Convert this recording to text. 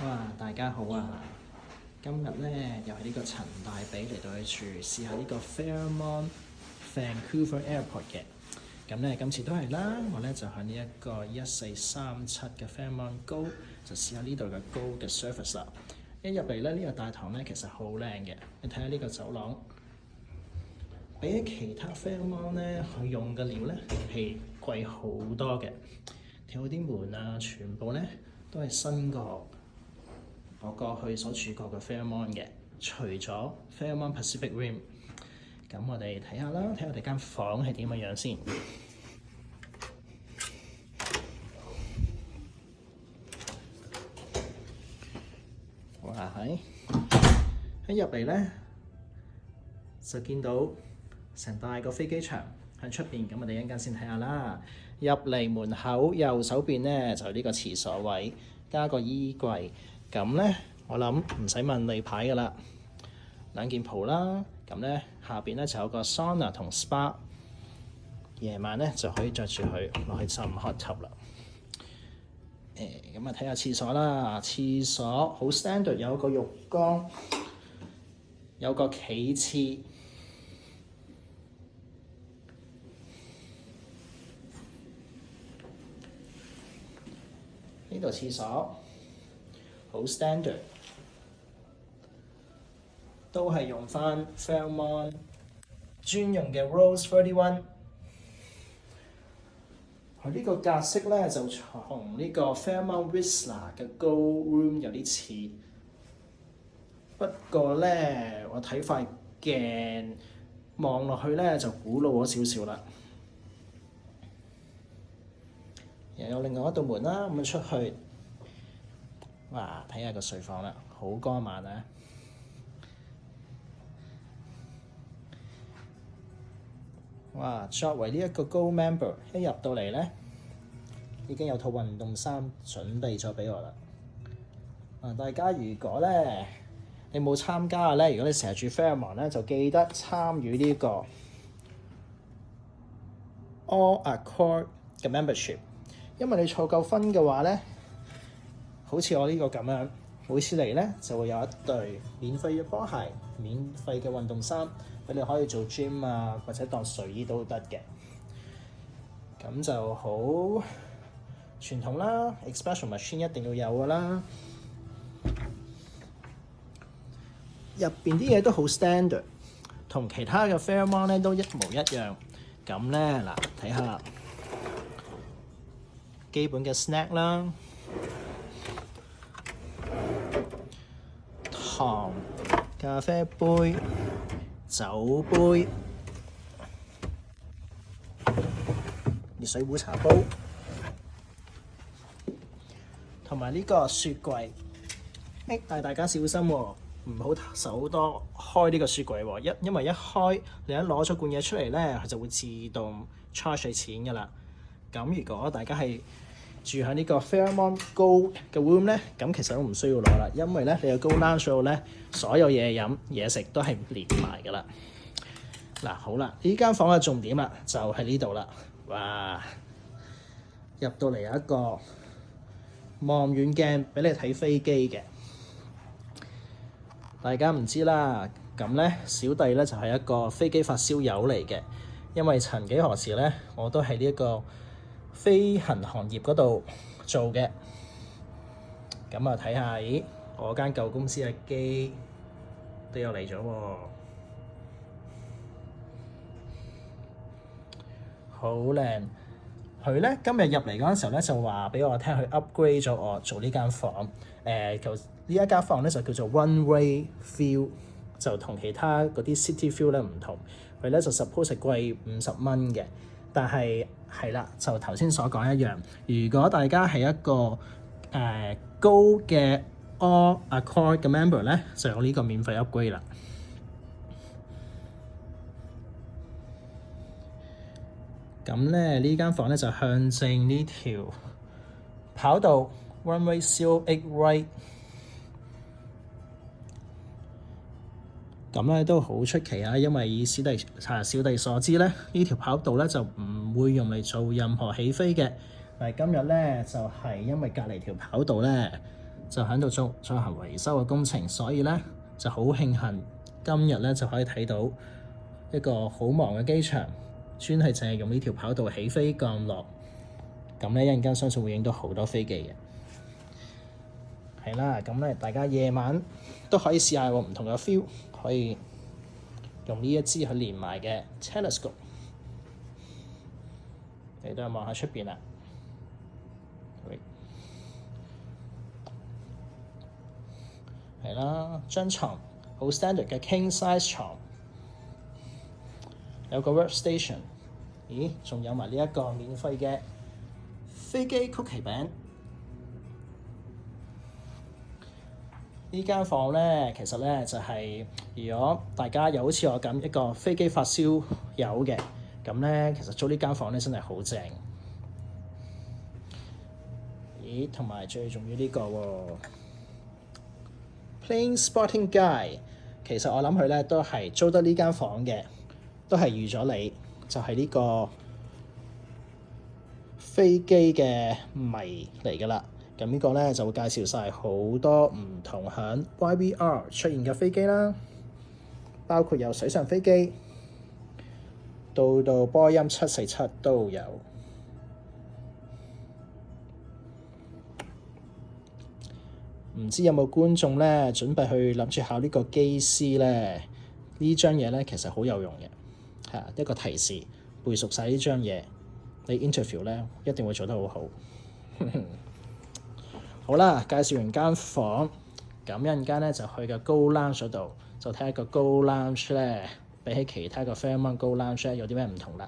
哇！大家好啊！今日咧又係呢個陳大比嚟到去試下呢個 Fairmont Vancouver Airport 嘅。咁咧今次都係啦，我咧就喺呢一個1437嘅 Fairmont Go 就試下呢度嘅 Go 嘅 service 啦。一入嚟咧呢個大堂咧其實好靚嘅，你睇下呢個走廊，比起其他 Fairmont 咧佢用嘅料咧係貴好多嘅。睇好啲門啊，全部咧都係新過我過去所住過嘅 Fairmont 嘅，除咗 Fairmont Pacific Rim。咁我哋睇下啦，睇我哋間房係點嘅樣先。哇係！一入嚟咧就見到成大個飛機場喺出邊，咁我哋一陣間先睇下啦。入嚟門口右手邊咧就係呢個廁所位，加個衣櫃。咁咧，我諗唔使問例牌噶啦，兩件袍啦。咁咧下邊咧就有個 sauna 同 spa， 夜晚咧就可以着住佢落去浸 hot tub 啦。咁啊睇下廁所啦，廁所好 standard， 有個浴缸，有個企廁。呢度廁所好 standard， 都係用返 Fairmont 專用嘅 Rose 31。佢呢個格式咧就同呢個 Fairmont Whistler 嘅 Gold Room 有啲似，不過咧我睇塊鏡望落去咧就古老咗少少啦。又有另外一道門啦，咁出去，哇！睇下個睡房啦，好光猛啊！哇！作為呢一個 Gold Member， 一入到嚟咧，已經有套運動衫準備咗俾我啦。大家如果咧你冇參加嘅咧，如果你成日住 Fairmont 咧，就記得參與呢個 All Accord 嘅 membership。因為你儲夠分嘅話咧，好似我呢個咁樣，每次嚟咧就會有一對免費嘅波鞋、免費嘅運動衫，俾你可以做 gym 啊，或者當睡衣都得嘅。咁就好傳統啦 ，espresso machine 一定要有㗎啦。入邊啲嘢都好 standard， 同其他嘅 Fairmont 咧都一模一樣。咁咧嗱，睇下。基本嘅 snack 啦，糖、咖啡杯、酒杯、熱水壺、茶煲，同埋呢個雪櫃。但係大家小心喎，唔好手多開呢個雪櫃喎。因為一開你一攞咗罐嘢出嚟咧，佢就會自動 charge 你錢㗎啦。咁如果大家係住喺呢個 Fairmont Go 嘅 room 咧，咁其實都唔需要攞啦，因為咧你個 Go Lounge 度咧，所有嘢飲嘢食都係連埋噶啦。嗱，好啦，呢間房嘅重點啦，就喺呢度啦。哇！入到嚟有一個望遠鏡俾你睇飛機嘅，大家唔知啦。咁咧，小弟咧就係一個飛機發燒友嚟嘅，因為曾幾何時咧，我都係呢一個飛行行業嗰度做嘅。咁啊睇下，咦，我間舊公司嘅機都有嚟咗喎，好靚。佢咧今日入嚟嗰陣時候咧就話俾我聽，佢 upgrade 咗我做呢間房。就呢一間房咧就叫做 Runway View， 就同其他嗰啲 City View 咧唔同。佢咧就 suppose 係貴50蚊嘅。但係啦，就頭先所講一樣。如果大家係一個高嘅 All Accord 嘅 member 咧，就有呢個免費 upgrade 啦。咁咧呢間房咧就向正呢條跑道 Runway CL8 Right。咁咧都好出奇啊，因為以小弟所知咧，呢條跑道咧就唔會用嚟做任何起飛嘅。但係今日咧就係因為隔離條跑道咧就喺度進行維修嘅工程，所以咧就好慶幸今日咧就可以睇到一個好忙嘅機場，專係淨係用呢條跑道起飛降落。咁咧一陣間相信會影到好多飛機嘅。係啦，咁咧大家夜晚都可以試下個唔同嘅 feel，可以用呢一支去連埋嘅 telescope。你都係望下出邊啦。係啦，張床好 standard 嘅 king size 床，有個 workstation。咦，仲有埋呢一個免費嘅飛機曲奇餅。呢間房咧，其實咧就係、是、如果大家又好似我咁一個飛機發燒友嘅，咁咧其實租呢間房咧真係好正。咦，同埋最重要呢個喎，Plane Spotting Guide，其實我諗佢咧都係租得呢間房嘅，都係預咗你就係呢個飛機嘅迷嚟㗎啦。咁呢個咧就會介紹晒好多唔同響 YVR 出現嘅飛機啦，包括有水上飛機，到波音747都有。唔知有冇觀眾咧準備去諗住考呢個機師咧？呢張嘢咧其實好有用嘅，係一個提示，背熟晒呢張嘢，你 interview 咧一定會做得好好。好啦，介紹完間房，咁一陣間咧就去個高 lounge 嗰度，就睇下個高 lounge 咧比起其他個 Fairmont 高 lounge 有啲咩唔同啦。